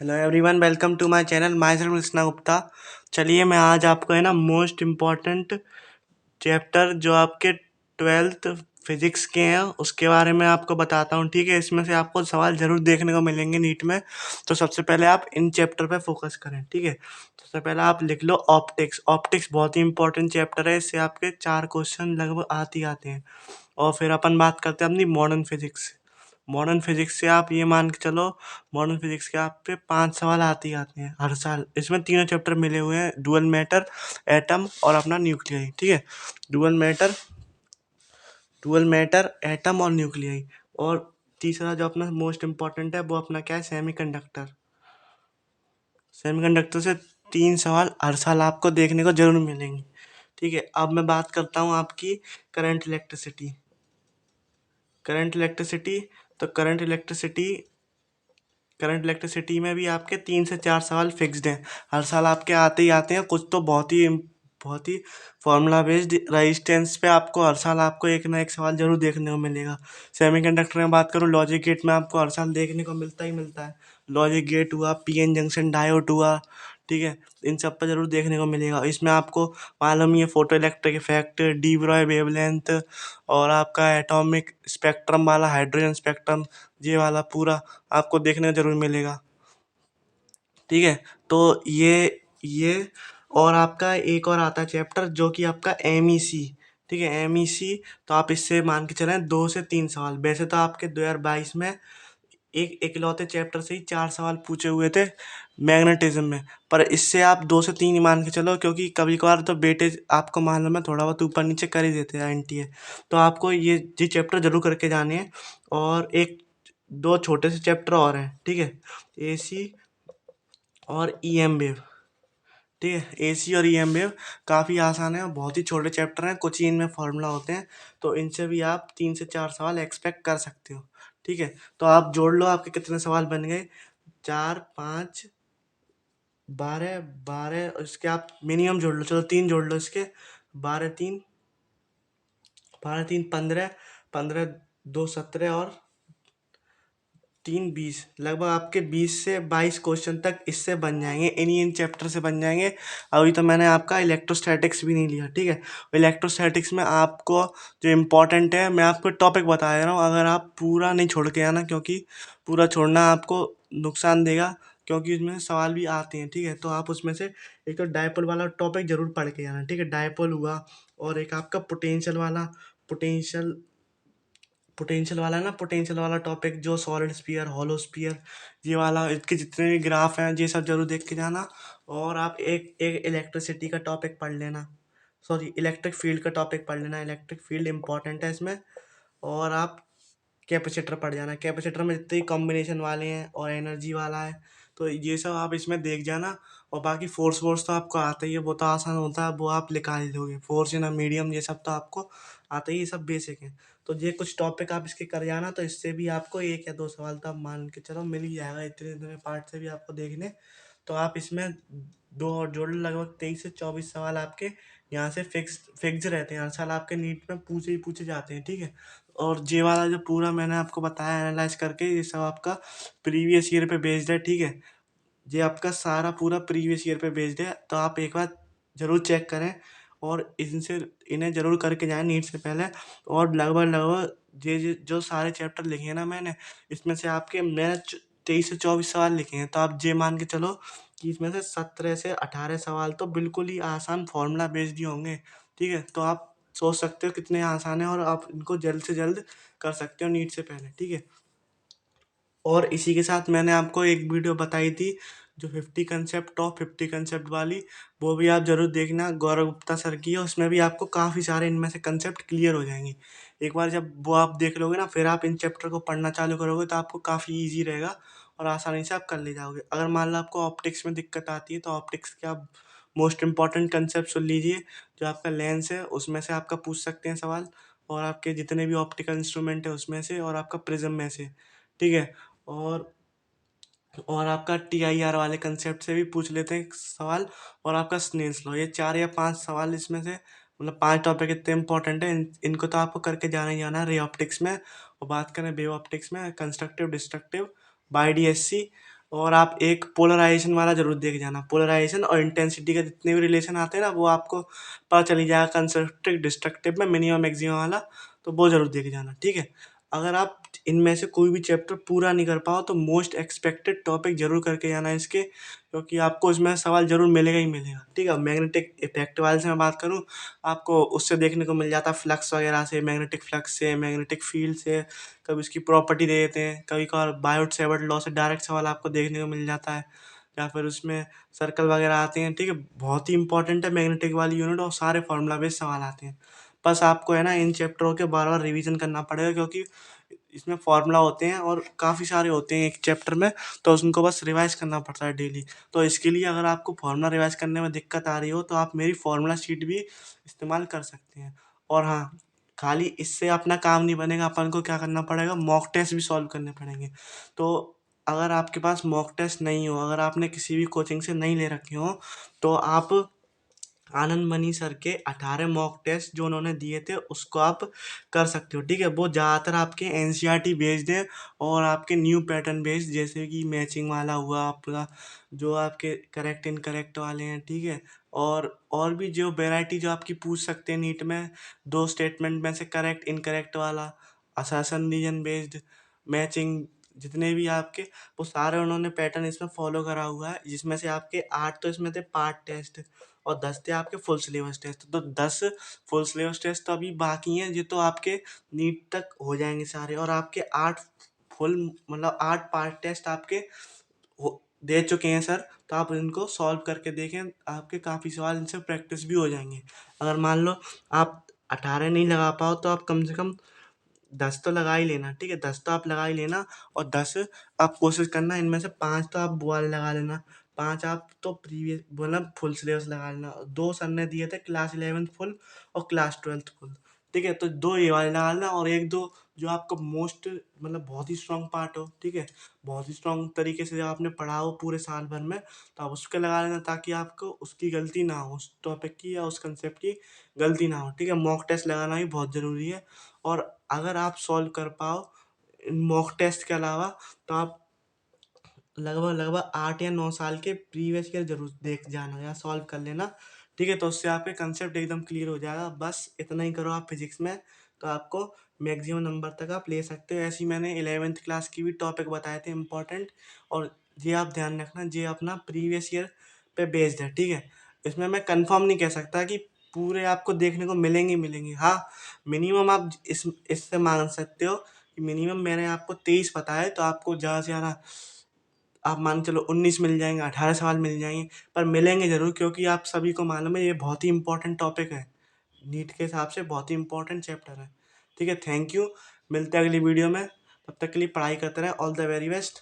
Hello everyone, welcome to my channel. Myself Krishna Gupta. चलिए मैं आज आपको है ना मोस्ट इम्पॉर्टेंट चैप्टर जो आपके 12th फिजिक्स के हैं उसके बारे में आपको बताता हूँ। ठीक है, इसमें से आपको सवाल जरूर देखने को मिलेंगे नीट में। तो सबसे पहले आप इन चैप्टर पे फोकस करें। ठीक है, सबसे पहले आप लिख लो ऑप्टिक्स। ऑप्टिक्स बहुत ही इंपॉर्टेंट चैप्टर है, इससे आपके 4 क्वेश्चन लगभग आते ही आते हैं। और फिर अपन बात करते हैं अपनी मॉडर्न फिजिक्स। मॉडर्न फिजिक्स से आप ये मान के चलो, मॉडर्न फिजिक्स के आप पे 5 सवाल आते ही आते हैं हर साल। इसमें तीनों चैप्टर मिले हुए हैं, डुअल मैटर, एटम और अपना न्यूक्लियाई। ठीक है, डुअल मैटर, एटम और न्यूक्लियाई। और तीसरा जो अपना मोस्ट इम्पॉर्टेंट है वो अपना क्या है, सेमीकंडक्टर। सेमीकंडक्टर से 3 सवाल हर साल आपको देखने को जरूर मिलेंगे। ठीक है, अब मैं बात करता हूँ आपकी करंट इलेक्ट्रिसिटी। करंट इलेक्ट्रिसिटी तो करंट इलेक्ट्रिसिटी में भी आपके 3 से 4 सवाल फिक्स्ड हैं, हर साल आपके आते ही आते हैं। कुछ तो बहुत ही फॉर्मूला बेस्ड रेजिस्टेंस पे आपको हर साल आपको एक ना एक सवाल जरूर देखने को मिलेगा। सेमीकंडक्टर में बात करूँ, लॉजिक गेट में आपको हर साल देखने को मिलता ही मिलता है। लॉजिक गेट हुआ, पीएन जंक्शन डायोड हुआ। ठीक है, इन सब पर जरूर देखने को मिलेगा। इसमें आपको मालूम ही है photo electric effect, D Broglie wavelength और आपका एटॉमिक स्पेक्ट्रम वाला, हाइड्रोजन स्पेक्ट्रम, ये वाला पूरा आपको देखने को जरूर मिलेगा। ठीक है, तो ये और आपका एक और आता है चैप्टर जो कि आपका एमईसी। ठीक है, एमईसी तो आप इससे मान के चलें 2 से 3 सवाल। वैसे तो आपके 2022 में एक इकलौते चैप्टर से ही 4 सवाल पूछे हुए थे मैग्नेटिज्म में, पर इससे आप 2 से 3 ही मान के चलो, क्योंकि कभी कभार तो बेटे आपको मालूम है थोड़ा बहुत ऊपर नीचे कर ही देते हैं एनटीए। तो आपको ये चैप्टर जरूर करके जाने हैं। और एक दो छोटे से चैप्टर और हैं। ठीक है, एसी और ईएम वेव। ठीक है, एसी और ईएम वेव काफ़ी आसान है और बहुत ही छोटे चैप्टर हैं, कुछ ही इनमें फॉर्मूला होते हैं। तो इनसे भी आप 3 से 4 सवाल एक्सपेक्ट कर सकते हो। ठीक है, तो आप जोड़ लो आपके कितने सवाल बन गए, 4, 5, 12, 12। इसके आप मिनिमम जोड़ लो, चलो 3 जोड़ लो इसके। 12 3, 12 3 15, 15 2 17 और 3 20। लगभग आपके 20 से 22 क्वेश्चन तक इससे बन जाएंगे, इन्हीं इन चैप्टर से बन जाएंगे। अभी तो मैंने आपका इलेक्ट्रोस्टैटिक्स भी नहीं लिया। ठीक है, इलेक्ट्रोस्टैटिक्स में आपको जो इम्पोर्टेंट है, मैं आपको टॉपिक बता दे रहा हूँ, अगर आप पूरा नहीं छोड़ के आना, क्योंकि पूरा छोड़ना आपको नुकसान देगा, क्योंकि उसमें सवाल भी आते हैं। ठीक है, तो आप उसमें से एक तो डायपोल वाला टॉपिक जरूर पढ़ के आना। ठीक है, डायपोल हुआ, और एक आपका पोटेंशियल पोटेंशियल वाला ना, पोटेंशियल वाला टॉपिक जो सॉलिड स्फीयर, हॉलो स्फीयर, ये वाला, इसके जितने भी ग्राफ हैं ये सब जरूर देख के जाना। और आप एक एक इलेक्ट्रिसिटी का टॉपिक पढ़ लेना, सॉरी इलेक्ट्रिक फील्ड का टॉपिक पढ़ लेना, इलेक्ट्रिक फील्ड इंपॉर्टेंट है इसमें। और आप कैपेसिटर पढ़ जाना, कैपेसिटर में जितने कॉम्बिनेशन वाले हैं और एनर्जी वाला है, तो ये सब आप इसमें देख जाना। और बाकी फोर्स वोर्स तो आपको आता ही है, वो तो आसान होता है, वो आप निकाल लोगे। फोर्स ना मीडियम, ये सब तो आपको आता ही, ये सब बेसिक है। तो ये कुछ टॉपिक आप इसके कर जाना, तो इससे भी आपको 1 या 2 सवाल तो आप मान के चलो मिल ही जाएगा, इतने इतने पार्ट से भी आपको देखने। तो आप इसमें दो और जोड़ लो, लगभग 23 से 24 सवाल आपके यहाँ से फिक्स रहते हैं, हर साल आपके नीट में पूछे ही पूछे जाते हैं। ठीक है, और ये वाला जो पूरा मैंने आपको बताया एनालाइज करके, ये सब आपका प्रीवियस ईयर पे बेस्ड है। ठीक है, ये आपका सारा पूरा प्रीवियस ईयर पे बेस्ड है, तो आप एक बार ज़रूर चेक करें और इनसे इन्हें ज़रूर करके जाएं नीट से पहले। और लगभग लगभग ये जो सारे चैप्टर लिखे हैं ना मैंने, इसमें से आपके मैंने 23 से 24 सवाल लिखे हैं, तो आप ये मान के चलो कि इसमें से 17 से 18 सवाल तो बिल्कुल ही आसान फॉर्मूला बेस्ड ही होंगे। ठीक है, तो आप सोच सकते हो कितने आसान है, और आप इनको जल्द से जल्द कर सकते हो नीट से पहले। ठीक है, और इसी के साथ मैंने आपको एक वीडियो बताई थी जो 50 कंसेप्ट वाली, वो भी आप जरूर देखना, गौरव गुप्ता सर की है। उसमें भी आपको काफ़ी सारे इनमें से कंसेप्ट क्लियर हो जाएंगे। एक बार जब वो आप देख लोगे ना, फिर आप इन चैप्टर को पढ़ना चालू करोगे तो आपको काफ़ी ईजी रहेगा और आसानी से आप कर ले जाओगे। अगर मान लो आपको ऑप्टिक्स में दिक्कत आती है, तो ऑप्टिक्स के आप मोस्ट इंपॉर्टेंट कंसेप्ट सुन लीजिए। जो आपका लेंस है उसमें से आपका पूछ सकते हैं सवाल, और आपके जितने भी ऑप्टिकल इंस्ट्रूमेंट है उसमें से, और आपका प्रिज्म में से। ठीक है, और आपका टीआईआर वाले कंसेप्ट से भी पूछ लेते हैं सवाल, और आपका स्नेल्स लॉ। ये 4 या 5 सवाल इसमें से, मतलब 5 टॉपिक इतने इंपॉर्टेंट है, इनको तो आपको करके जाना ही जाना है रे ऑप्टिक्स में। और बात करें वेव ऑप्टिक्स में, constructive, destructive, by D S C, और आप एक पोलराइजेशन वाला जरूर देख जाना। पोलराइजेशन और इंटेंसिटी के जितने भी रिलेशन आते हैं ना, वो आपको पता चली जाएगा कंस्ट्रक्टिव डिस्ट्रक्टिव में, मिनिमम मैक्सिमम वाला। तो वो जरूर देख जाना, ठीक है। अगर आप इनमें से कोई भी चैप्टर पूरा नहीं कर पाओ तो मोस्ट एक्सपेक्टेड टॉपिक जरूर करके जाना इसके, क्योंकि आपको इसमें सवाल जरूर मिलेगा ही मिलेगा, ठीक है। मैग्नेटिक इफेक्ट वाले से मैं बात करूँ, आपको उससे देखने को मिल जाता है फ्लक्स वगैरह से, मैग्नेटिक फ्लक्स से, मैग्नेटिक फील्ड से, कभी उसकी प्रॉपर्टी दे देते हैं, कभी कभार बायोट सेवर्ट लॉ से डायरेक्ट सवाल आपको देखने को मिल जाता है, या फिर उसमें सर्कल वगैरह आते हैं, ठीक है। बहुत ही इंपॉर्टेंट है मैग्नेटिक वाली यूनिट, और सारे फॉर्मूला बेस्ड सवाल आते हैं। बस आपको है ना इन चैप्टरों के बार बार रिवीजन करना पड़ेगा, क्योंकि इसमें फॉर्मूला होते हैं और काफ़ी सारे होते हैं एक चैप्टर में, तो उनको बस रिवाइज करना पड़ता है डेली। तो इसके लिए अगर आपको फॉर्मूला रिवाइज करने में दिक्कत आ रही हो तो आप मेरी फॉर्मूला शीट भी इस्तेमाल कर सकते हैं। और हाँ, खाली इससे अपना काम नहीं बनेगा, अपन को क्या करना पड़ेगा, मॉक टेस्ट भी सॉल्व करने पड़ेंगे। तो अगर आपके पास मॉक टेस्ट नहीं हो, अगर आपने किसी भी कोचिंग से नहीं ले रखे हो, तो आप आनंद मनी सर के 18 मॉक टेस्ट जो उन्होंने दिए थे उसको आप कर सकते हो, ठीक है। वो ज़्यादातर आपके एनसीईआरटी बेस्ड है और आपके न्यू पैटर्न बेस्ड, जैसे कि मैचिंग वाला हुआ आपका, जो आपके करेक्ट इनकरेक्ट वाले हैं, ठीक है। और भी जो वैरायटी जो आपकी पूछ सकते हैं नीट में, दो स्टेटमेंट में से करेक्ट इनकरेक्ट वाला, असर्शन रीजन बेस्ड, मैचिंग, जितने भी आपके, वो सारे उन्होंने पैटर्न इसमें फॉलो करा हुआ है, जिसमें से आपके 8 तो इसमें थे पार्ट टेस्ट, और 10 थे आपके फुल सिलेबस टेस्ट। तो 10 फुल सिलेबस टेस्ट तो अभी बाकी हैं, ये तो आपके नीट तक हो जाएंगे सारे, और आपके 8 फुल, मतलब 8 पार्ट टेस्ट आपके दे चुके हैं सर। तो आप इनको सॉल्व करके देखें, आपके काफ़ी सवाल इनसे प्रैक्टिस भी हो जाएंगे। अगर मान लो आप 18 नहीं लगा पाओ तो आप कम से कम 10 तो लगा ही लेना, ठीक है। 10 तो आप लगा ही लेना, और 10 आप कोशिश करना इनमें से 5 तो आप वो वाले लगा लेना, 5 आप तो प्रीवियस मतलब फुल सिलेबस लगा लेना। 2 सर ने दिए थे क्लास 11th फुल और क्लास 12th फुल, ठीक है। तो 2 ये वाले लगा लेना, और 1-2 जो आपको मोस्ट मतलब बहुत ही स्ट्रांग पार्ट हो, ठीक है, बहुत ही स्ट्रांग तरीके से जब आपने पढ़ा हो पूरे साल भर में, तो आप उसके लगा लेना, ताकि आपको उसकी गलती ना हो, उस टॉपिक की या उस कंसेप्ट की गलती ना हो, ठीक है। मॉक टेस्ट लगाना भी बहुत ज़रूरी है। और अगर आप सॉल्व कर पाओ इन मॉक टेस्ट के अलावा, तो आप लगभग लगभग 8 या 9 साल के प्रीवियस ईयर जरूर देख जाना या सॉल्व कर लेना, ठीक है। तो उससे आपके कंसेप्ट एकदम क्लियर हो जाएगा। बस इतना ही करो आप फिजिक्स में, तो आपको मैक्सिमम नंबर तक आप ले सकते हो। ऐसे ही मैंने 11th क्लास की भी टॉपिक बताए थे इंपॉर्टेंट, और ये आप ध्यान रखना, ये अपना प्रीवियस ईयर पे बेस्ड है, ठीक है। इसमें मैं कंफर्म नहीं कह सकता कि पूरे आपको देखने को मिलेंगे मिलेंगे, हाँ, मिनिमम आप इससे मान सकते हो कि मिनिमम मैंने आपको 23 बताया, तो आपको ज़्यादा से ज़्यादा आप मान के चलो 19 मिल जाएंगे, 18 सवाल मिल जाएंगे, पर मिलेंगे जरूर, क्योंकि आप सभी को मालूम है ये बहुत ही इंपॉर्टेंट टॉपिक है, नीट के हिसाब से बहुत ही इंपॉर्टेंट चैप्टर है, ठीक है। थैंक यू, मिलते हैं अगली वीडियो में, तब तक के लिए पढ़ाई करते रहे। All the very best.